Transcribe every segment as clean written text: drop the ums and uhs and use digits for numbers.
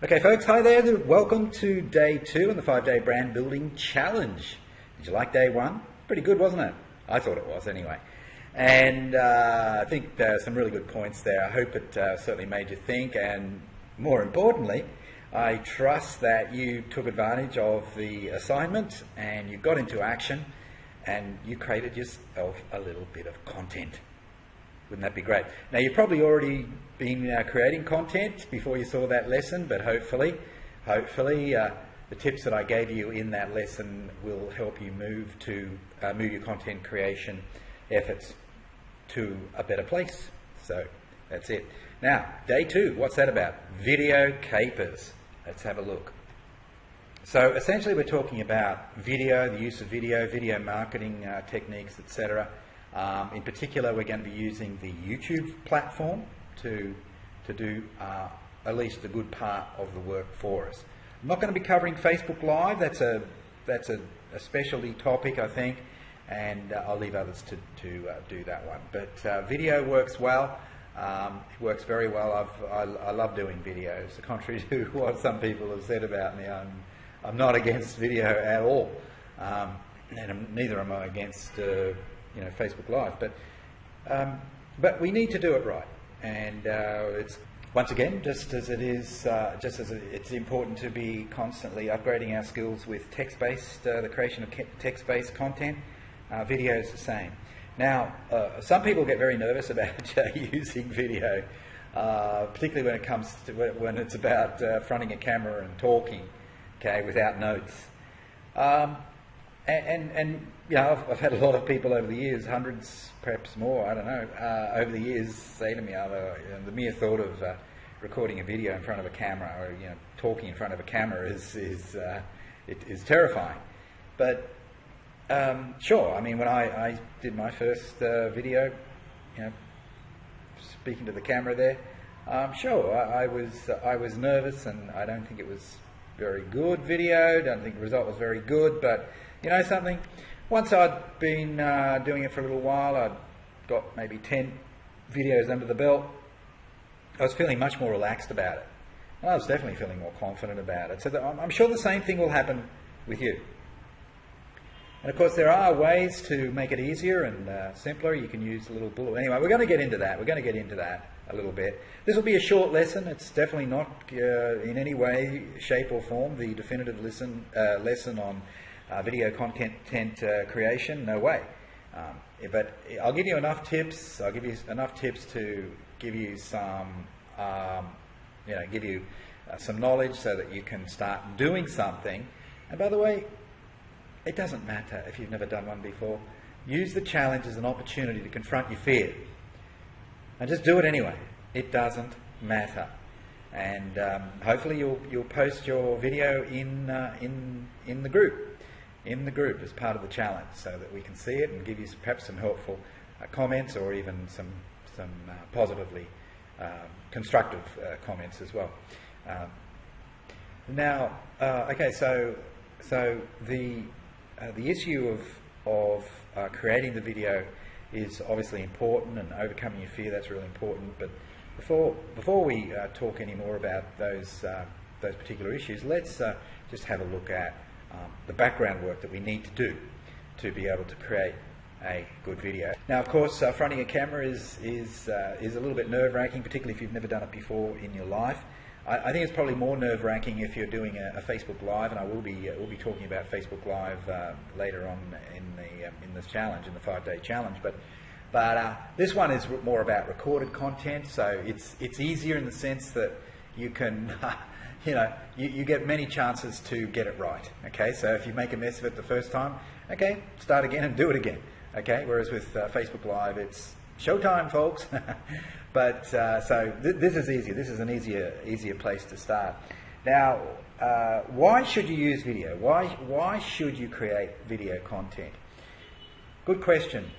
Okay folks, hi there, welcome to day 2 in the 5-day brand building challenge. Did you like day 1? Pretty good, wasn't it? I thought it was anyway. And I think there are some really good points there. I hope it certainly made you think, and more importantly, I trust that you took advantage of the assignment and you got into action and you created yourself a little bit of content. Wouldn't that be great? Now, you've probably already been creating content before you saw that lesson, but hopefully the tips that I gave you in that lesson will help you move your content creation efforts to a better place. So that's it. Now, day 2, what's that about? Video capers. Let's have a look. So essentially we're talking about video, the use of video marketing techniques, etc. In particular, we're going to be using the YouTube platform to do at least a good part of the work for us. I'm not going to be covering Facebook Live. That's a specialty topic, I think, and I'll leave others to do that one. But video works well. It works very well. I love doing videos, contrary to what some people have said about me. I'm not against video at all, and neither am I against Facebook Live, but we need to do it right, and it's once again just as it's important to be constantly upgrading our skills with text-based, the creation of text-based content. Video is the same. Now, some people get very nervous about using video, particularly when it comes to when it's about fronting a camera and talking, okay, without notes. And you know, I've had a lot of people over the years, hundreds, perhaps more, I don't know, over the years say to me, the mere thought of recording a video in front of a camera, or talking in front of a camera is terrifying. But sure, I mean, when I did my first video, speaking to the camera there, sure, I was nervous, and I don't think it was very good video. Don't think the result was very good, but you know something? Once I'd been doing it for a little while, I'd got maybe 10 videos under the belt, I was feeling much more relaxed about it. And I was definitely feeling more confident about it. So I'm sure the same thing will happen with you. And of course, there are ways to make it easier and simpler. You can use a little bullet. Anyway, we're going to get into that. We're going to get into that a little bit. This will be a short lesson. It's definitely not in any way, shape or form the definitive lesson on video content creation. No way. But I'll give you enough tips. I'll give you enough tips to give you some, some knowledge so that you can start doing something. And by the way, it doesn't matter if you've never done one before. Use the challenge as an opportunity to confront your fear. And just do it anyway. It doesn't matter. And hopefully you'll post your video in the group as part of the challenge, so that we can see it and give you perhaps some helpful comments, or even some positively constructive comments as well. Now, okay, so the issue of creating the video is obviously important, and overcoming your fear, that's really important. But before we talk any more about those particular issues, let's just have a look at the background work that we need to do to be able to create a good video. Now, of course, fronting a camera is a little bit nerve-wracking, particularly if you've never done it before in your life. I think it's probably more nerve-wracking if you're doing a Facebook Live, and we'll be talking about Facebook Live later on in this challenge, in the 5-day challenge. But this one is more about recorded content, so it's easier in the sense that you can, you get many chances to get it right. Okay, so if you make a mess of it the first time, okay, start again and do it again. Okay, whereas with Facebook Live, it's showtime, folks. But so this is easier. This is an easier place to start. Now, why should you use video? Why should you create video content? Good question.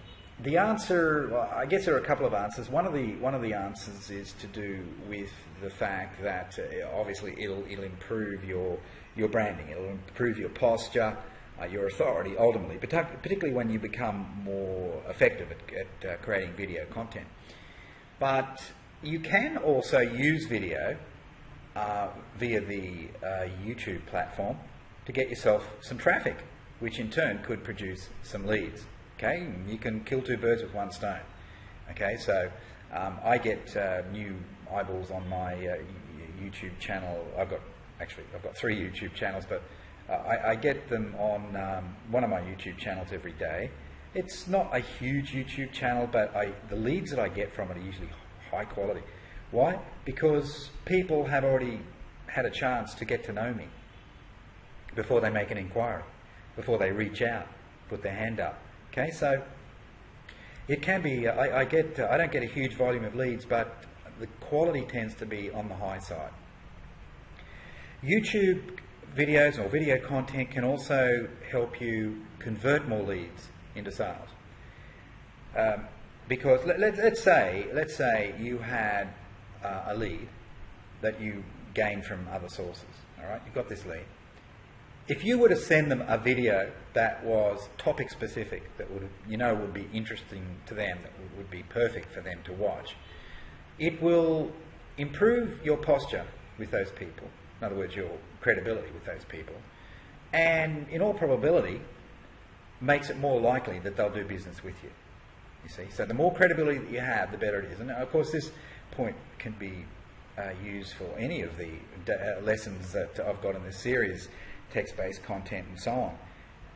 The answer, well, I guess there are a couple of answers. One of the answers is to do with the fact that obviously it'll improve your branding. It'll improve your posture, your authority ultimately, particularly when you become more effective at creating video content. But you can also use video via the YouTube platform to get yourself some traffic, which in turn could produce some leads. Okay, you can kill two birds with one stone. Okay, so I get new eyeballs on my YouTube channel. I've got three YouTube channels, but I get them on one of my YouTube channels every day. It's not a huge YouTube channel, but the leads that I get from it are usually high quality. Why? Because people have already had a chance to get to know me before they make an inquiry, before they reach out, put their hand up. Okay, so it can be. I don't get a huge volume of leads, but the quality tends to be on the high side. YouTube videos or video content can also help you convert more leads into sales. Because let's say you had a lead that you gained from other sources. All right, you've got this lead. If you were to send them a video that was topic specific, that would be interesting to them, that would be perfect for them to watch, it will improve your posture with those people. In other words, your credibility with those people, and in all probability makes it more likely that they'll do business with you. You see, so the more credibility that you have, the better it is. And of course, this point can be used for any of the lessons that I've got in this series, text-based content and so on.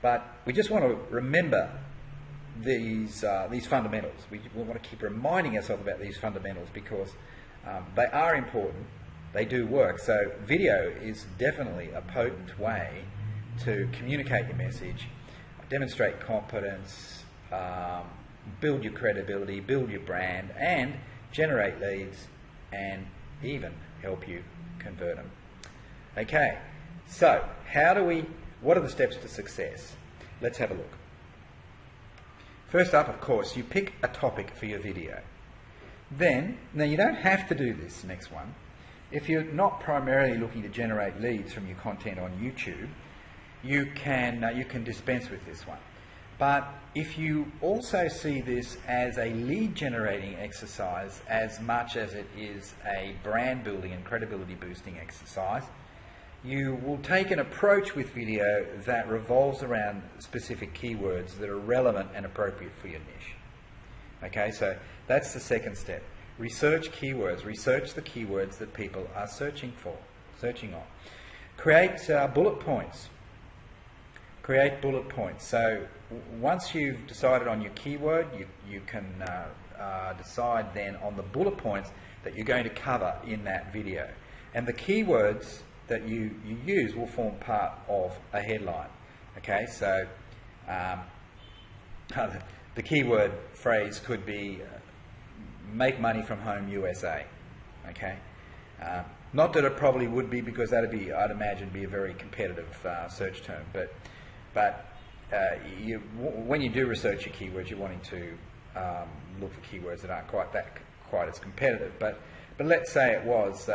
But we just want to remember these fundamentals. We want to keep reminding ourselves about these fundamentals because they are important. They do work. So video is definitely a potent way to communicate your message, demonstrate competence, build your credibility, build your brand, and generate leads, and even help you convert them. Okay, so what are the steps to success? Let's have a look. First up, of course, you pick a topic for your video. Now you don't have to do this next one. If you're not primarily looking to generate leads from your content on YouTube, you can dispense with this one. But if you also see this as a lead generating exercise as much as it is a brand building and credibility boosting exercise, you will take an approach with video that revolves around specific keywords that are relevant and appropriate for your niche. Okay, so that's the second step. Research keywords. Research the keywords that people are searching on. Create bullet points. Create bullet points. So once you've decided on your keyword, you can decide then on the bullet points that you're going to cover in that video. And the keywords that you use will form part of a headline. Okay, so the keyword phrase could be make money from home USA. Okay, not that it probably would be, because that'd be, I'd imagine, be a very competitive search term. But when you do research your keywords, you're wanting to look for keywords that aren't quite as competitive. But let's say it was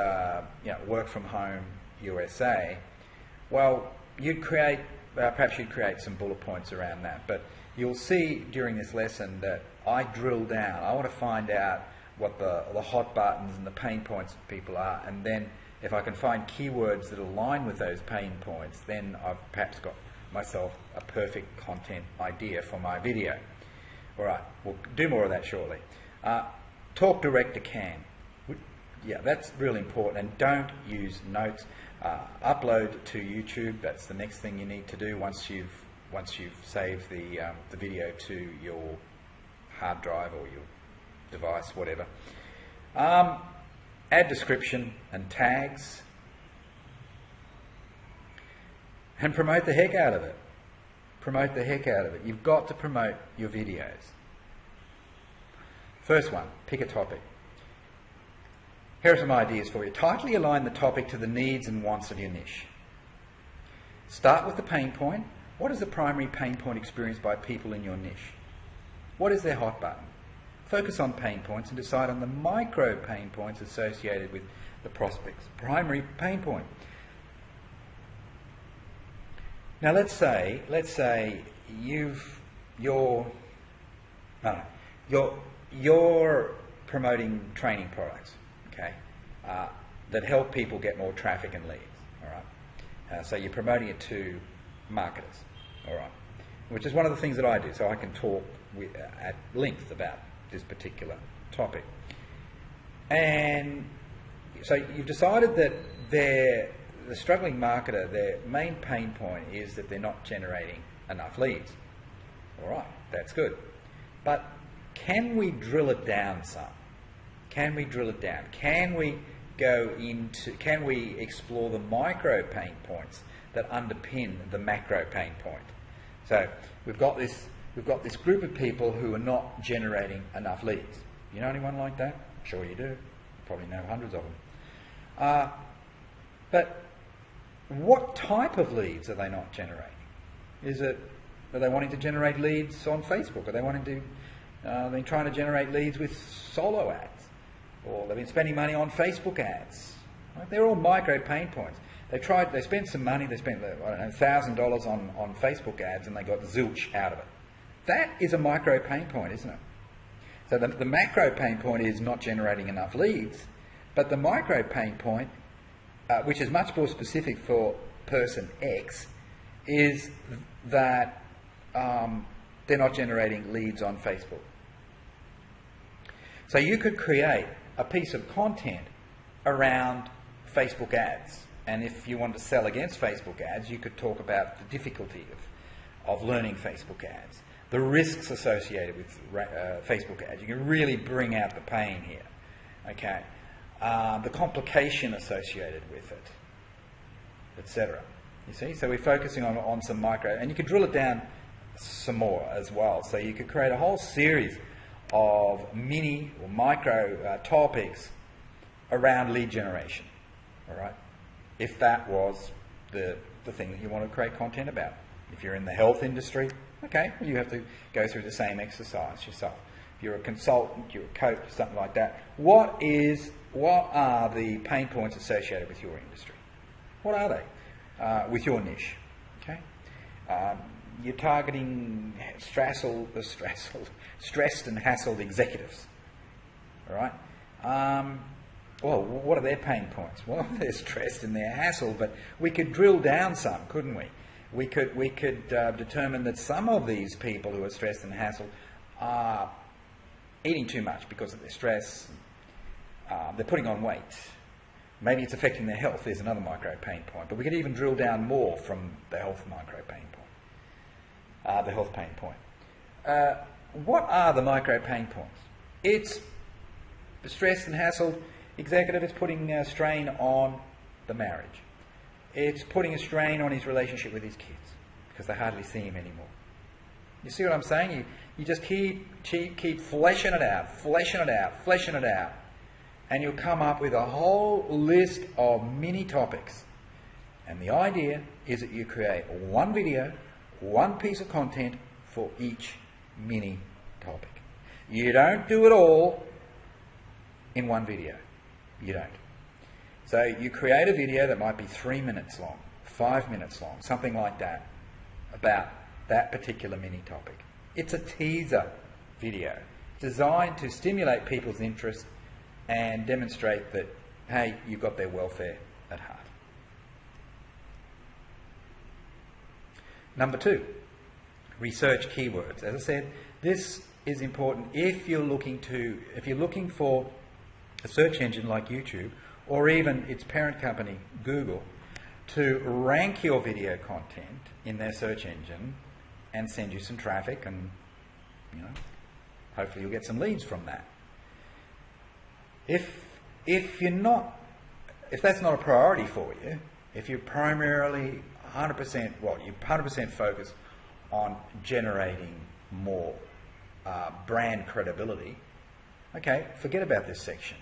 work from home USA. Well, perhaps you'd create some bullet points around that. But you'll see during this lesson that I drill down. I want to find out what the hot buttons and the pain points of people are, and then if I can find keywords that align with those pain points, then I've perhaps got myself a perfect content idea for my video. All right, we'll do more of that shortly. Talk direct to can. Yeah, that's really important, and don't use notes. Upload to YouTube. That's the next thing you need to do once you've saved the video to your hard drive or your device, whatever. Add description and tags, and promote the heck out of it. Promote the heck out of it. You've got to promote your videos. First one, pick a topic. Here are some ideas for you. Tightly align the topic to the needs and wants of your niche. Start with the pain point. What is the primary pain point experienced by people in your niche? What is their hot button? Focus on pain points and decide on the micro pain points associated with the prospect's primary pain point. Now let's say you're promoting training products. Okay, that help people get more traffic and leads. All right. So you're promoting it to marketers. All right. Which is one of the things that I do. So I can talk at length about this particular topic. And so you've decided that the struggling marketer, their main pain point is that they're not generating enough leads. All right, that's good. But can we drill it down some? Can we drill it down? Can we explore the micro pain points that underpin the macro pain point? So we've got this group of people who are not generating enough leads. You know anyone like that? I'm sure you do. You probably know hundreds of them. But what type of leads are they not generating? Are they wanting to generate leads on Facebook? Are they trying to generate leads with solo ads? Or they've been spending money on Facebook ads? Right? They're all micro pain points. They spent some money, they spent, $1,000 on Facebook ads and they got zilch out of it. That is a micro pain point, isn't it? So the macro pain point is not generating enough leads, but the micro pain point, which is much more specific for person X, is that they're not generating leads on Facebook. So you could create a piece of content around Facebook ads. And if you want to sell against Facebook ads, you could talk about the difficulty of learning Facebook ads, the risks associated with Facebook ads. You can really bring out the pain here, okay? The complication associated with it, etc. You see? So we're focusing on some micro, and you could drill it down some more as well. So you could create a whole series of mini or micro topics around lead generation, all right? If that was the thing that you want to create content about. If you're in the health industry, okay, well, you have to go through the same exercise yourself. If you're a consultant, you're a coach, something like that. What are the pain points associated with your industry? What are they with your niche? Okay, you're targeting stressed and hassled executives. All right. Well, what are their pain points? Well, they're stressed and they're hassled, but we could drill down some, couldn't we? We could determine that some of these people who are stressed and hassled are eating too much because of their stress. They're putting on weight. Maybe it's affecting their health. There's another micro pain point. But we could even drill down more from the health micro pain point. The health pain point. What are the micro pain points? It's stressed and hassled executive. It's putting a strain on the marriage. It's putting a strain on his relationship with his kids because they hardly see him anymore. You see what I'm saying? You just keep fleshing it out, and you'll come up with a whole list of mini topics. And the idea is that you create one video, one piece of content for each mini topic. You don't do it all in one video. You don't. So you create a video that might be 3 minutes long, 5 minutes long, something like that, about that particular mini topic. It's a teaser video designed to stimulate people's interest and demonstrate that, hey, you've got their welfare at heart. Number 2, research keywords. As I said, this is important if you're looking for a search engine like YouTube, or even its parent company, Google, to rank your video content in their search engine and send you some traffic, and hopefully you'll get some leads from that. If that's not a priority for you, if you're primarily 100% focused on generating more brand credibility, okay, forget about this section.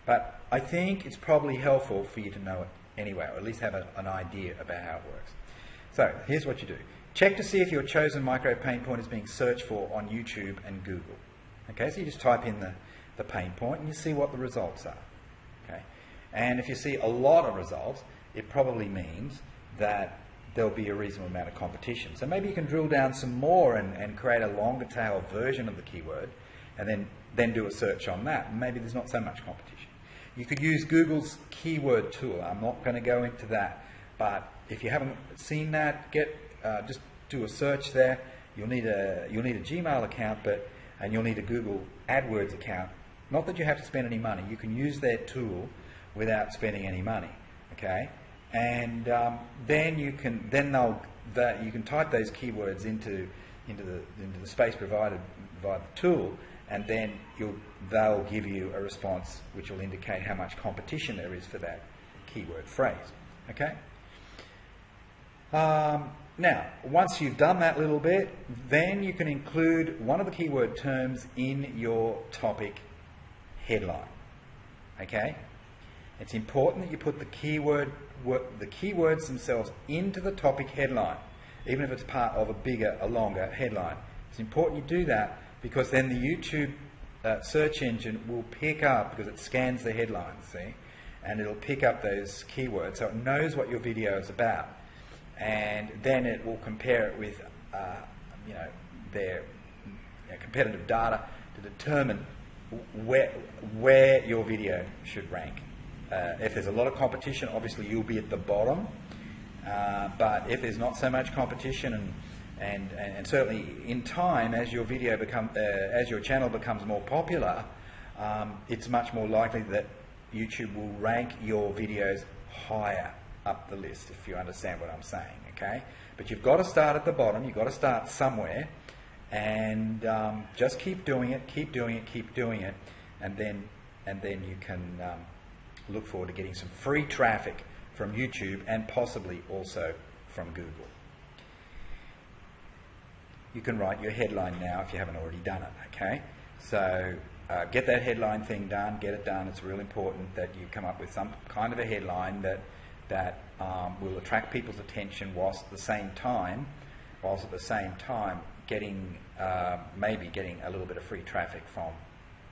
But I think it's probably helpful for you to know it anyway, or at least have an idea about how it works. So here's what you do. Check to see if your chosen micro pain point is being searched for on YouTube and Google. Okay, so you just type in the pain point and you see what the results are. Okay, and if you see a lot of results, it probably means that there'll be a reasonable amount of competition. So maybe you can drill down some more and create a longer tail version of the keyword, and then do a search on that. And maybe there's not so much competition. You could use Google's keyword tool. I'm not going to go into that, but if you haven't seen that, just do a search there. You'll need a Gmail account, and you'll need a Google AdWords account. Not that you have to spend any money. You can use their tool without spending any money. Okay, and then you can you can type those keywords into the space provided by the tool, and then they'll give you a response which will indicate how much competition there is for that keyword phrase. Okay. Now, once you've done that little bit, then you can include one of the keyword terms in your topic headline. Okay? It's important that you put the keywords themselves into the topic headline, even if it's part of a longer headline. It's important you do that because then the YouTube search engine will pick up, because it scans the headlines, see, and it'll pick up those keywords, so it knows what your video is about. And then it will compare it with their competitive data to determine where your video should rank. If there's a lot of competition, obviously you'll be at the bottom. But if there's not so much competition, and certainly in time, as your video as your channel becomes more popular, it's much more likely that YouTube will rank your videos higher up the list, if you understand what I'm saying. Okay, but you've got to start at the bottom. You've got to start somewhere, and just keep doing it, keep doing it, and then you can look forward to getting some free traffic from YouTube and possibly also from Google. You can write your headline now if you haven't already done it. Okay, so get that headline thing done. Get it done. It's real important that you come up with some kind of a headline that will attract people's attention, whilst at the same time maybe getting a little bit of free traffic from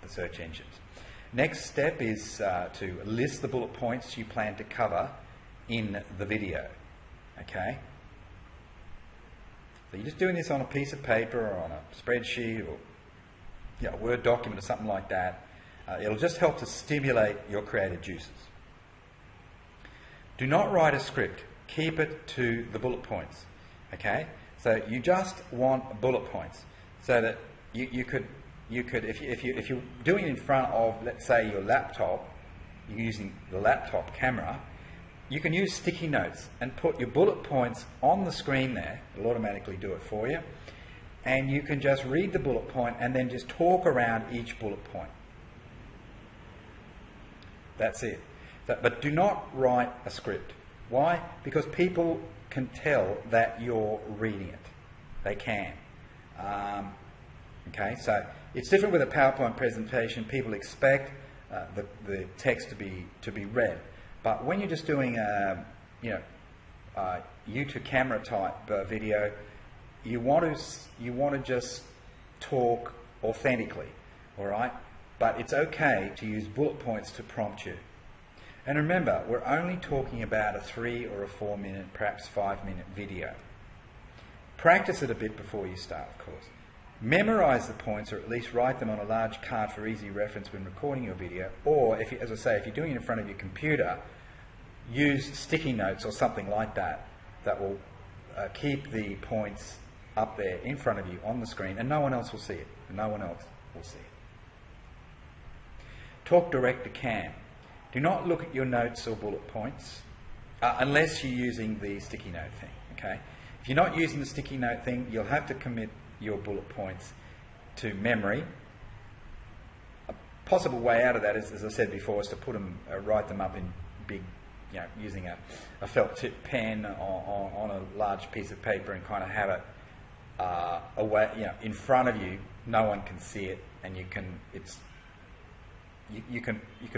the search engines. Next step is to list the bullet points you plan to cover in the video. Okay? So you're just doing this on a piece of paper or on a spreadsheet or a Word document or something like that. It'll just help to stimulate your creative juices. Do not write a script. Keep it to the bullet points. Okay? So you just want bullet points, so that you could if you're doing it in front of, let's say, your laptop, you're using the laptop camera, you can use sticky notes and put your bullet points on the screen there. It'll automatically do it for you, and you can just read the bullet point and then just talk around each bullet point. That's it. But do not write a script. Why? Because people can tell that you're reading it. They can. Okay, so it's different with a PowerPoint presentation. People expect the text to be read. But when you're just doing a YouTube camera type video, you want to just talk authentically. All right, but it's okay to use bullet points to prompt you. And remember, we're only talking about a 3 or a 4 minute, perhaps 5 minute video. Practice it a bit before you start, of course. Memorize the points, or at least write them on a large card for easy reference when recording your video. Or, if you're doing it in front of your computer, use sticky notes or something like that that will keep the points up there in front of you on the screen, and no one else will see it. No one else will see it. Talk direct to cam. Do not look at your notes or bullet points unless you're using the sticky note thing. Okay? If you're not using the sticky note thing, you'll have to commit your bullet points to memory. A possible way out of that is, as I said before, is to write them up in big, using a felt tip pen on a large piece of paper, and kind of have it in front of you. No one can see it, and you can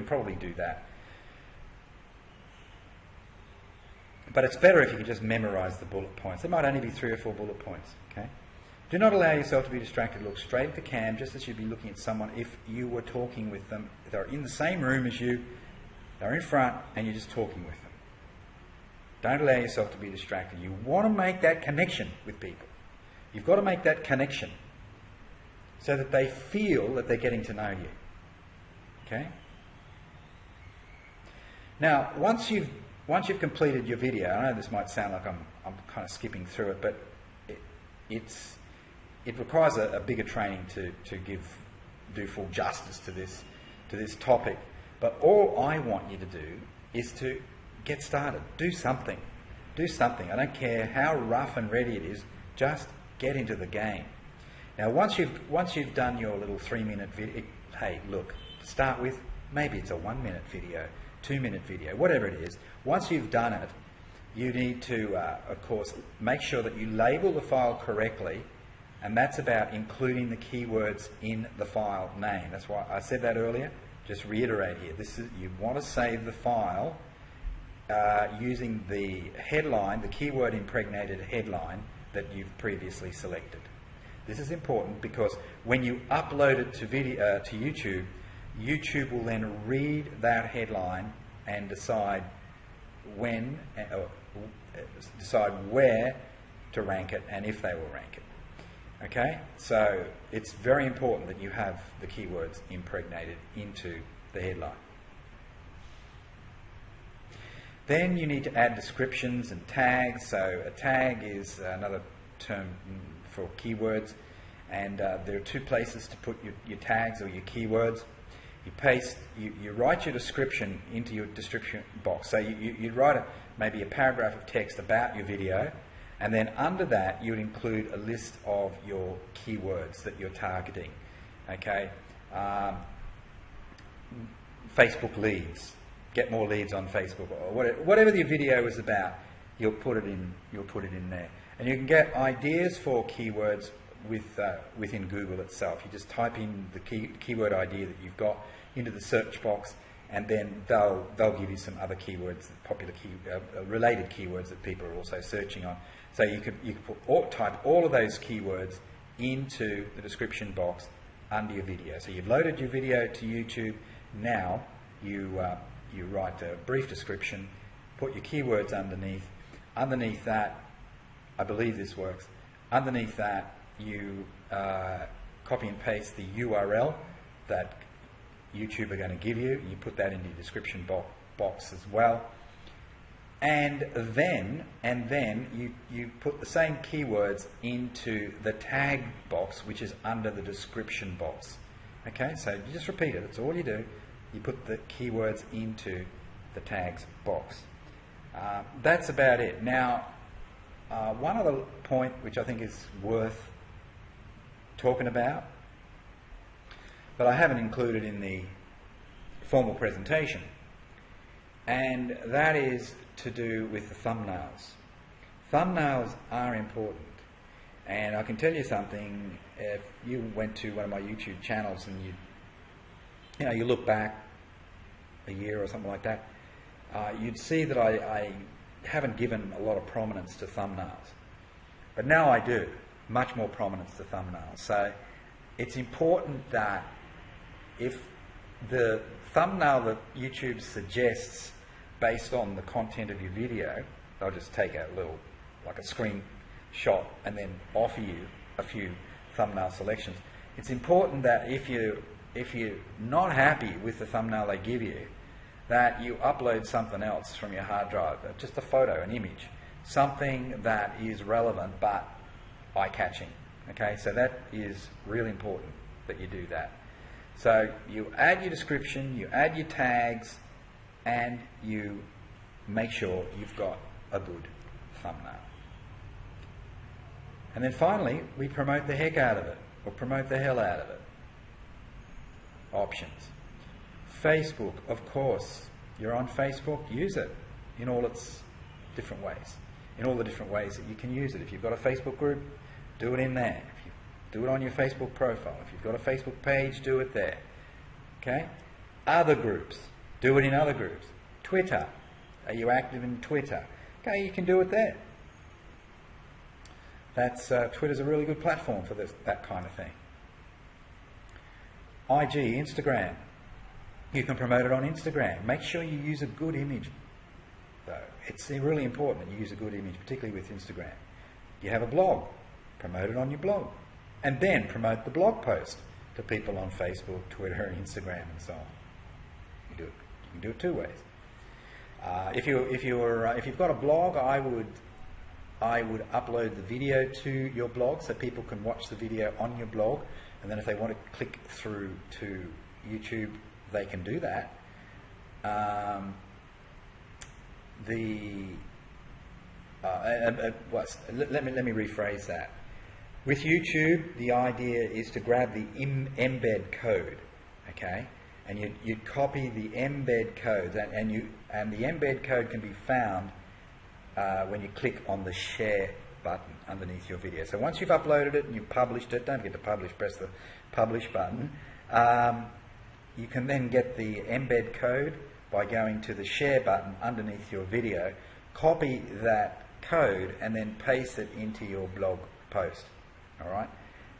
probably do that. But it's better if you can just memorize the bullet points. There might only be 3 or 4 bullet points. Okay? Do not allow yourself to be distracted. Look straight at the cam, just as you'd be looking at someone if you were talking with them. They're in the same room as you. They're in front, and you're just talking with them. Don't allow yourself to be distracted. You want to make that connection with people. You've got to make that connection so that they feel that they're getting to know you. Okay? Now, once you've completed your video, I know this might sound like I'm kind of skipping through it, but it requires a bigger training to do full justice to this topic. But all I want you to do is to get started. Do something. Do something. I don't care how rough and ready it is. Just get into the game. Now, once you've done your little 3-minute video, hey, look, to start with, maybe it's a 1-minute video, 2-minute video, whatever it is. Once you've done it, you need to, of course, make sure that you label the file correctly, and that's about including the keywords in the file name. That's why I said that earlier. Just reiterate here. You want to save the file using the headline, the keyword impregnated headline that you've previously selected. This is important because when you upload it to YouTube, YouTube will then read that headline and decide where to rank it and if they will rank it. Okay, so it's very important that you have the keywords impregnated into the headline. Then you need to add descriptions and tags. So a tag is another term for keywords, and there are 2 places to put your tags or your keywords. You write your description into your description box. So you write maybe a paragraph of text about your video, and then under that you would include a list of your keywords that you're targeting. Okay, Facebook leads, get more leads on Facebook, or whatever your video is about, you'll put it in there. And you can get ideas for keywords within Google itself. You just type in the keyword idea that you've got into the search box, and then they'll give you some other keywords, popular related keywords that people are also searching on. So you can type all of those keywords into the description box under your video. So you've loaded your video to YouTube. Now you write a brief description, put your keywords underneath. Underneath that, I believe this works. Underneath that, you copy and paste the URL that YouTube are going to give you. You put that into your description box as well. And then you put the same keywords into the tag box, which is under the description box. Okay, so you just repeat it. That's all you do. You put the keywords into the tags box. That's about it. Now, one other point which I think is worth talking about, but I haven't included in the formal presentation, and that is to do with the thumbnails. Thumbnails are important, and I can tell you something. If you went to one of my YouTube channels and you look back a year or something like that, you'd see that I haven't given a lot of prominence to thumbnails, but now I do, much more prominence to thumbnails. So it's important that if the thumbnail that YouTube suggests based on the content of your video, they'll just take a little, like a screenshot, and then offer you a few thumbnail selections. It's important that if you're not happy with the thumbnail they give you, that you upload something else from your hard drive, just a photo, an image, something that is relevant but eye-catching. Okay, so that is really important that you do that. So you add your description, you add your tags, and you make sure you've got a good thumbnail. And then finally, we promote the heck out of it, or promote the hell out of it. Options. Facebook, of course. You're on Facebook, use it in all its different ways. In all the different ways that you can use it. If you've got a Facebook group, do it in there. If you do it on your Facebook profile. If you've got a Facebook page, do it there. Okay? Other groups, do it in other groups. Twitter, are you active in Twitter? Okay, you can do it there. Twitter's a really good platform for that kind of thing. IG, Instagram. You can promote it on Instagram. Make sure you use a good image, though. It's really important that you use a good image, particularly with Instagram. You have a blog. Promote it on your blog. And then promote the blog post to people on Facebook, Twitter, Instagram, and so on. You can do it 2 ways. If you've got a blog, I would upload the video to your blog so people can watch the video on your blog, and then if they want to click through to YouTube, they can do that. Let me rephrase that. With YouTube, the idea is to grab the embed code, okay, and you'd copy the embed code, and the embed code can be found when you click on the share button underneath your video. So once you've uploaded it and you've published it, don't forget to publish, press the publish button. You can then get the embed code by going to the share button underneath your video, copy that code and then paste it into your blog post. All right,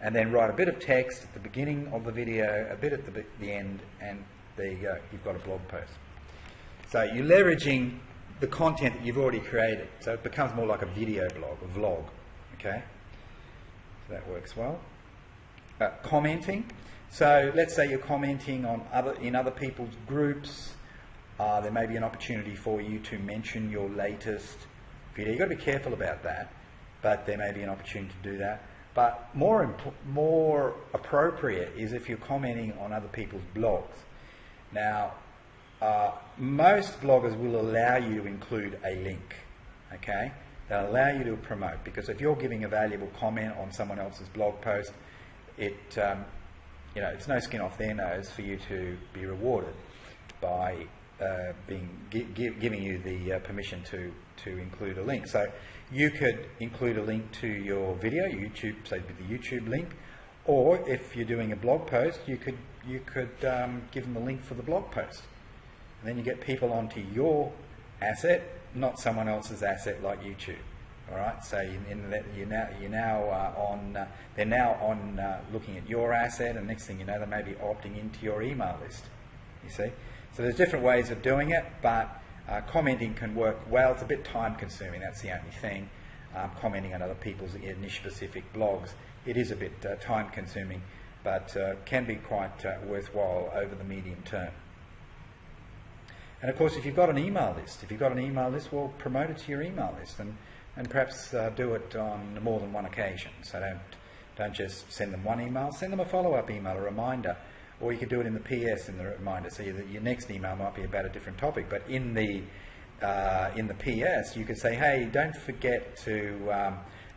and then write a bit of text at the beginning of the video, a bit at the end, and there you go. You've got a blog post. So you're leveraging the content that you've already created, so it becomes more like a video blog, a vlog. Okay, so that works well. Commenting. So let's say you're commenting on other people's groups. There may be an opportunity for you to mention your latest video. You've got to be careful about that, but there may be an opportunity to do that. But more appropriate is if you're commenting on other people's blogs. Now, most bloggers will allow you to include a link. Okay, they'll allow you to promote, because if you're giving a valuable comment on someone else's blog post, it's no skin off their nose for you to be rewarded by giving you the permission to include a link. So you could include a link to your video, YouTube, say the YouTube link, or if you're doing a blog post, you could give them a link for the blog post, and then you get people onto your asset, not someone else's asset like YouTube. All right, so they're now on looking at your asset, and next thing you know, they may be opting into your email list. You see, so there's different ways of doing it, but commenting can work well. It's a bit time consuming, that's the only thing. Commenting on other people's niche-specific blogs, it is a bit time consuming, but can be quite worthwhile over the medium term. And of course, if you've got an email list, well, promote it to your email list, and perhaps do it on more than one occasion. So don't just send them one email, send them a follow-up email, a reminder, or you could do it in the PS in the reminder, so your next email might be about a different topic, but in the PS you could say, hey, don't forget to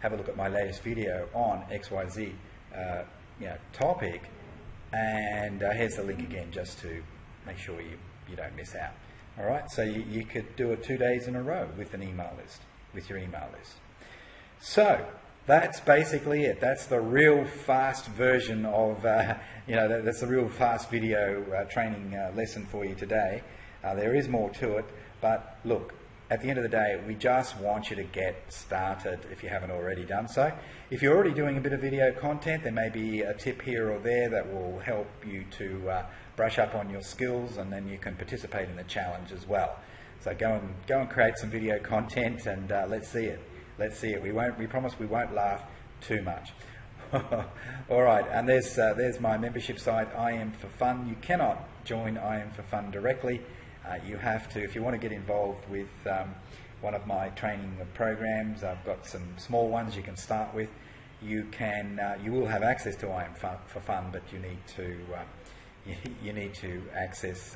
have a look at my latest video on XYZ topic, and here's the link again, just to make sure you don't miss out. All right, so you could do it 2 days in a row with an email list, with your email list. So that's basically it. That's the real fast version of, that's the real fast video training lesson for you today. There is more to it, but look, at the end of the day, we just want you to get started if you haven't already done so. If you're already doing a bit of video content, there may be a tip here or there that will help you to brush up on your skills, and then you can participate in the challenge as well. So go and create some video content, and let's see it. Let's see it. We promise we won't laugh too much. All right, and there's my membership site, I Am for Fun. You cannot join I Am for Fun directly. You have to, if you want to get involved with one of my training programs. I've got some small ones you can start with. You will have access to I Am for Fun, but you need to access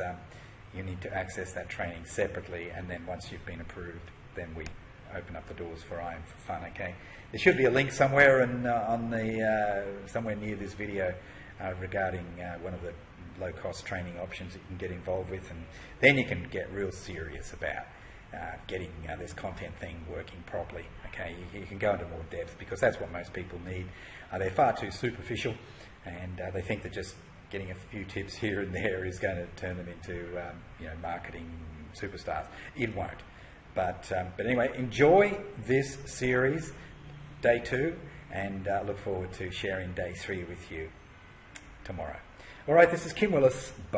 that training separately, and then once you've been approved, then we open up the doors for I Am for Fun. Okay, there should be a link somewhere somewhere near this video regarding one of the low-cost training options that you can get involved with, and then you can get real serious about getting this content thing working properly. Okay, you can go into more depth, because that's what most people need. They're far too superficial, and they think that just getting a few tips here and there is going to turn them into marketing superstars. It won't. But anyway, enjoy this series, day 2, and look forward to sharing day 3 with you tomorrow. All right, this is Kim Willis. Bye.